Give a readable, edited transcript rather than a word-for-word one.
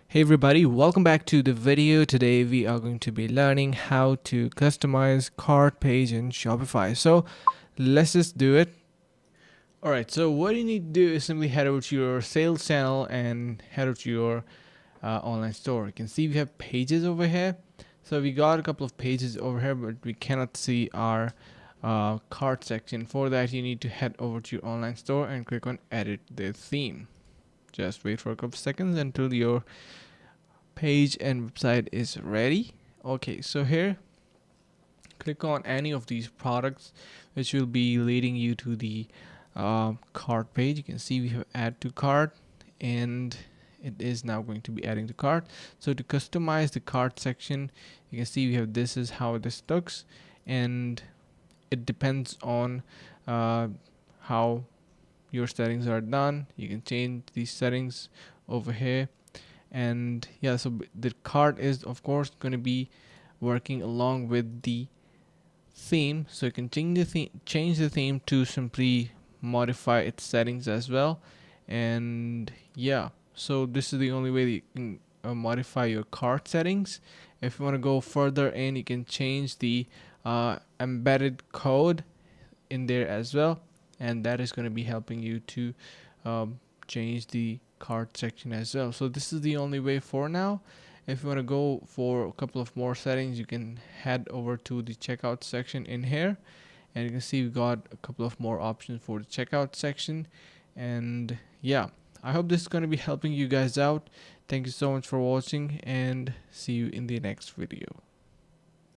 Hey everybody, welcome back to the video. Today we are going to be learning how to customize cart page in Shopify. So let's just do it. Alright, so what you need to do is simply head over to your sales channel and head over to your online store. You can see we have pages over here. So we got a couple of pages over here, but we cannot see our cart section. For that, you need to head over to your online store and click on edit the theme. Just wait for a couple of seconds until your page and website is ready. Okay, so here click on any of these products which will be leading you to the cart page. You can see we have add to cart and it is now going to be adding to cart. So to customize the cart section, you can see we have this is how this looks, and it depends on how your settings are done. You can change these settings over here. And yeah, so the cart is of course going to be working along with the theme, so you can change the theme to simply modify its settings as well. And yeah, so this is the only way that you can modify your cart settings. If you want to go further in, you can change the embedded code in there as well, and that is going to be helping you to change the cart section as well. So this is the only way for now. If you want to go for a couple of more settings, you can head over to the checkout section in here, and you can see we got a couple of more options for the checkout section. And yeah, I hope this is going to be helping you guys out. Thank you so much for watching, and see you in the next video.